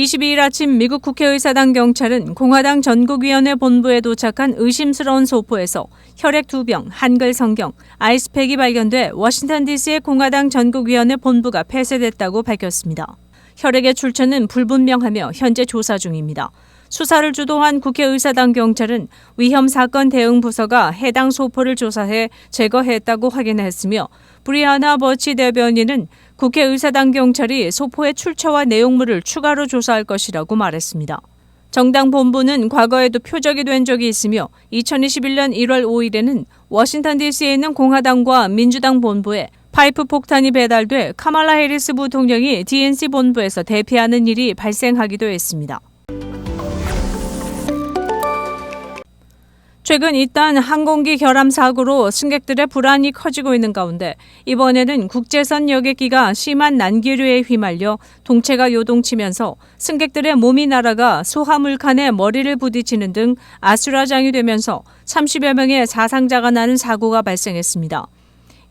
22일 아침 미국 국회의사당 경찰은 공화당 전국위원회 본부에 도착한 의심스러운 소포에서 혈액 2병, 한글 성경, 아이스팩이 발견돼 워싱턴 DC의 공화당 전국위원회 본부가 폐쇄됐다고 밝혔습니다. 혈액의 출처는 불분명하며 현재 조사 중입니다. 수사를 주도한 국회의사당 경찰은 위험사건 대응부서가 해당 소포를 조사해 제거했다고 확인했으며 브리아나 버치 대변인은 국회의사당 경찰이 소포의 출처와 내용물을 추가로 조사할 것이라고 말했습니다. 정당 본부는 과거에도 표적이 된 적이 있으며 2021년 1월 5일에는 워싱턴 DC에 있는 공화당과 민주당 본부에 파이프 폭탄이 배달돼 카말라 해리스 부통령이 DNC 본부에서 대피하는 일이 발생하기도 했습니다. 최근 잇단 항공기 결함 사고로 승객들의 불안이 커지고 있는 가운데 이번에는 국제선 여객기가 심한 난기류에 휘말려 동체가 요동치면서 승객들의 몸이 날아가 수화물칸에 머리를 부딪히는 등 아수라장이 되면서 30여 명의 사상자가 나는 사고가 발생했습니다.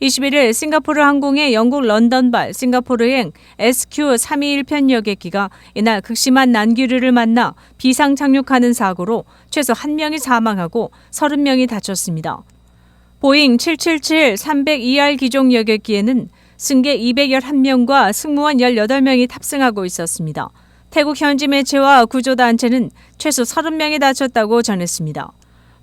21일 싱가포르 항공의 영국 런던발 싱가포르행 SQ321편 여객기가 이날 극심한 난기류를 만나 비상 착륙하는 사고로 최소 1명이 사망하고 30명이 다쳤습니다. 보잉 777-302R 기종 여객기에는 승객 211명과 승무원 18명이 탑승하고 있었습니다. 태국 현지 매체와 구조단체는 최소 30명이 다쳤다고 전했습니다.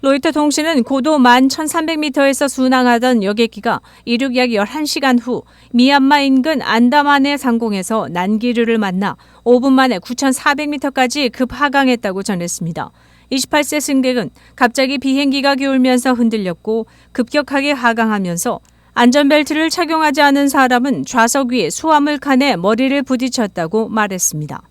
로이터 통신은 고도 11,300m에서 순항하던 여객기가 이륙 약 11시간 후 미얀마 인근 안다만의 상공에서 난기류를 만나 5분 만에 9,400m까지 급하강했다고 전했습니다. 28세 승객은 갑자기 비행기가 기울면서 흔들렸고 급격하게 하강하면서 안전벨트를 착용하지 않은 사람은 좌석 위에 수화물 칸에 머리를 부딪혔다고 말했습니다.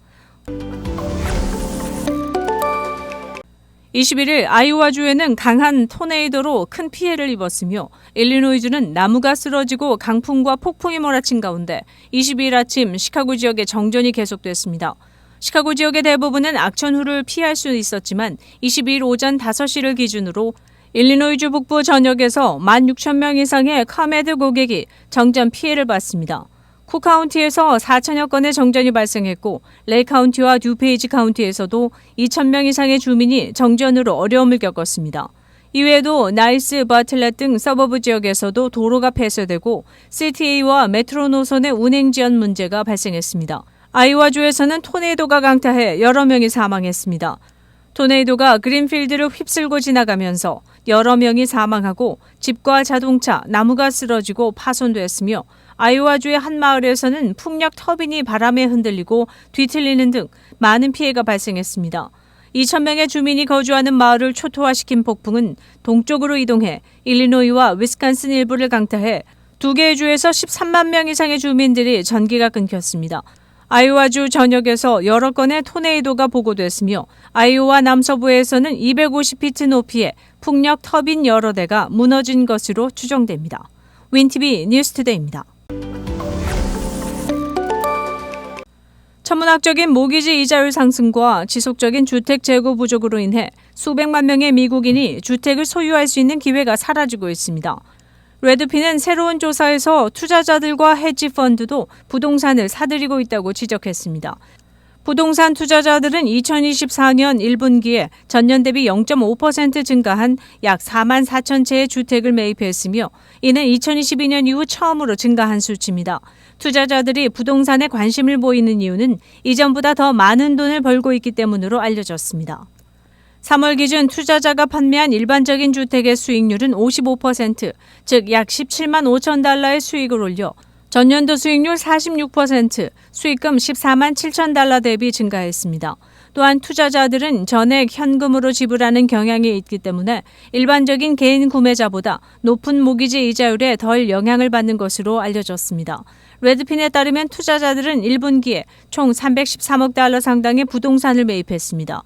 21일 아이오와주에는 강한 토네이도로 큰 피해를 입었으며 일리노이주는 나무가 쓰러지고 강풍과 폭풍이 몰아친 가운데 22일 아침 시카고 지역의 정전이 계속됐습니다. 시카고 지역의 대부분은 악천후를 피할 수 있었지만 22일 오전 5시를 기준으로 일리노이주 북부 전역에서 16,000명 이상의 카메드 고객이 정전 피해를 봤습니다. 쿡 카운티에서 4천여 건의 정전이 발생했고 레이 카운티와 듀페이지 카운티에서도 2,000명 이상의 주민이 정전으로 어려움을 겪었습니다. 이외에도 나이스, 버틀렛 등 서버브 지역에서도 도로가 폐쇄되고 CTA와 메트로 노선의 운행 지연 문제가 발생했습니다. 아이오와주에서는 토네이도가 강타해 여러 명이 사망했습니다. 토네이도가 그린필드를 휩쓸고 지나가면서 여러 명이 사망하고 집과 자동차, 나무가 쓰러지고 파손됐으며 아이오와주의 한 마을에서는 풍력 터빈이 바람에 흔들리고 뒤틀리는 등 많은 피해가 발생했습니다. 2,000명의 주민이 거주하는 마을을 초토화시킨 폭풍은 동쪽으로 이동해 일리노이와 위스콘신 일부를 강타해 두 개의 주에서 13만 명 이상의 주민들이 전기가 끊겼습니다. 아이오와주 전역에서 여러 건의 토네이도가 보고됐으며 아이오와 남서부에서는 250피트 높이의 풍력 터빈 여러 대가 무너진 것으로 추정됩니다. 윈티비 뉴스투데이입니다. 천문학적인 모기지 이자율 상승과 지속적인 주택 재고 부족으로 인해 수백만 명의 미국인이 주택을 소유할 수 있는 기회가 사라지고 있습니다. 레드핀은 새로운 조사에서 투자자들과 헤지펀드도 부동산을 사들이고 있다고 지적했습니다. 부동산 투자자들은 2024년 1분기에 전년 대비 0.5% 증가한 약 4만 4천 채의 주택을 매입했으며 이는 2022년 이후 처음으로 증가한 수치입니다. 투자자들이 부동산에 관심을 보이는 이유는 이전보다 더 많은 돈을 벌고 있기 때문으로 알려졌습니다. 3월 기준 투자자가 판매한 일반적인 주택의 수익률은 55%, 즉 약 17만 5천 달러의 수익을 올려 전년도 수익률 46%, 수익금 14만 7천 달러 대비 증가했습니다. 또한 투자자들은 전액 현금으로 지불하는 경향이 있기 때문에 일반적인 개인 구매자보다 높은 모기지 이자율에 덜 영향을 받는 것으로 알려졌습니다. 레드핀에 따르면 투자자들은 1분기에 총 313억 달러 상당의 부동산을 매입했습니다.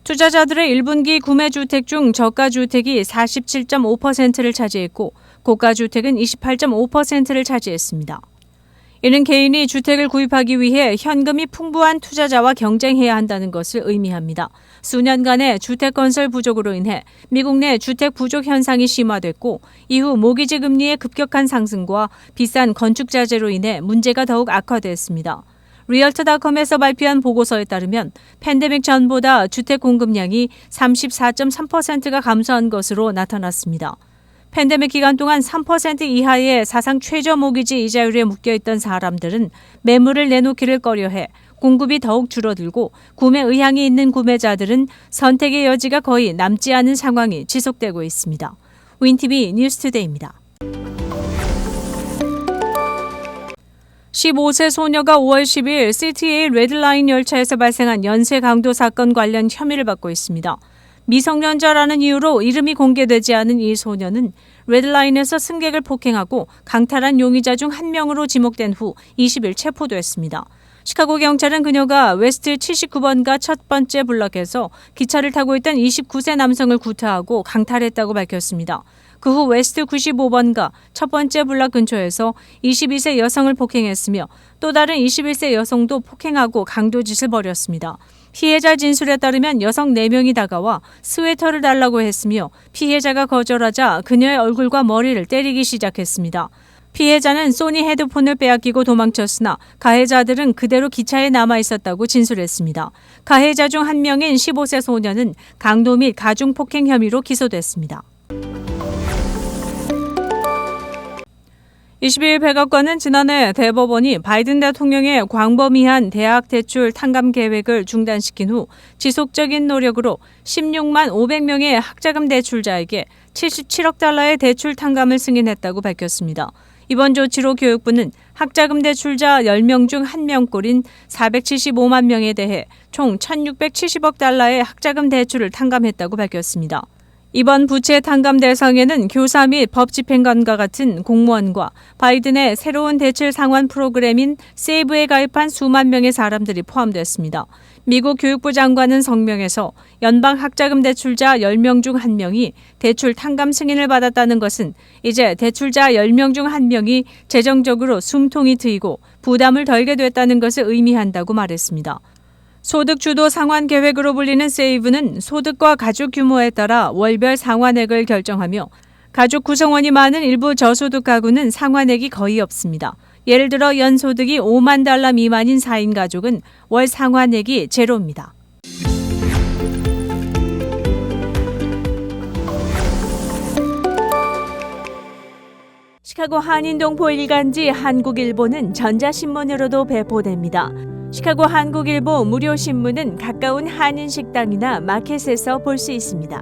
투자자들의 1분기 구매주택 중 저가주택이 47.5%를 차지했고 고가주택은 28.5%를 차지했습니다. 이는 개인이 주택을 구입하기 위해 현금이 풍부한 투자자와 경쟁해야 한다는 것을 의미합니다. 수년간의 주택 건설 부족으로 인해 미국 내 주택 부족 현상이 심화됐고 이후 모기지 금리의 급격한 상승과 비싼 건축 자재로 인해 문제가 더욱 악화됐습니다. 리얼터닷컴에서 발표한 보고서에 따르면 팬데믹 전보다 주택 공급량이 34.3%가 감소한 것으로 나타났습니다. 팬데믹 기간 동안 3% 이하의 사상 최저 모기지 이자율에 묶여있던 사람들은 매물을 내놓기를 꺼려해 공급이 더욱 줄어들고 구매 의향이 있는 구매자들은 선택의 여지가 거의 남지 않은 상황이 지속되고 있습니다. 윈TV 뉴스투데이입니다. 15세 소녀가 5월 10일 CTA 레드라인 열차에서 발생한 연쇄 강도 사건 관련 혐의를 받고 있습니다. 미성년자라는 이유로 이름이 공개되지 않은 이 소녀는 레드라인에서 승객을 폭행하고 강탈한 용의자 중 한 명으로 지목된 후 20일 체포됐습니다. 시카고 경찰은 그녀가 웨스트 79번가 첫 번째 블럭에서 기차를 타고 있던 29세 남성을 구타하고 강탈했다고 밝혔습니다. 그 후 웨스트 95번가 첫 번째 블럭 근처에서 22세 여성을 폭행했으며 또 다른 21세 여성도 폭행하고 강도짓을 벌였습니다. 피해자 진술에 따르면 여성 4명이 다가와 스웨터를 달라고 했으며 피해자가 거절하자 그녀의 얼굴과 머리를 때리기 시작했습니다. 피해자는 소니 헤드폰을 빼앗기고 도망쳤으나 가해자들은 그대로 기차에 남아 있었다고 진술했습니다. 가해자 중 한 명인 15세 소녀는 강도 및 가중폭행 혐의로 기소됐습니다. 22일 백악관은 지난해 대법원이 바이든 대통령의 광범위한 대학 대출 탕감 계획을 중단시킨 후 지속적인 노력으로 16만 500명의 학자금 대출자에게 77억 달러의 대출 탕감을 승인했다고 밝혔습니다. 이번 조치로 교육부는 학자금 대출자 10명 중 1명꼴인 475만 명에 대해 총 1,670억 달러의 학자금 대출을 탕감했다고 밝혔습니다. 이번 부채 탕감 대상에는 교사 및 법집행관과 같은 공무원과 바이든의 새로운 대출 상환 프로그램인 세이브에 가입한 수만 명의 사람들이 포함됐습니다. 미국 교육부 장관은 성명에서 연방 학자금 대출자 10명 중 1명이 대출 탕감 승인을 받았다는 것은 이제 대출자 10명 중 1명이 재정적으로 숨통이 트이고 부담을 덜게 됐다는 것을 의미한다고 말했습니다. 소득 주도 상환 계획으로 불리는 세이브는 소득과 가족 규모에 따라 월별 상환액을 결정하며 가족 구성원이 많은 일부 저소득 가구는 상환액이 거의 없습니다. 예를 들어 연소득이 5만 달러 미만인 4인 가족은 월 상환액이 제로입니다. 시카고 한인동포 일간지 한국일보는 전자신문으로도 배포됩니다. 시카고 한국일보 무료 신문은 가까운 한인 식당이나 마켓에서 볼 수 있습니다.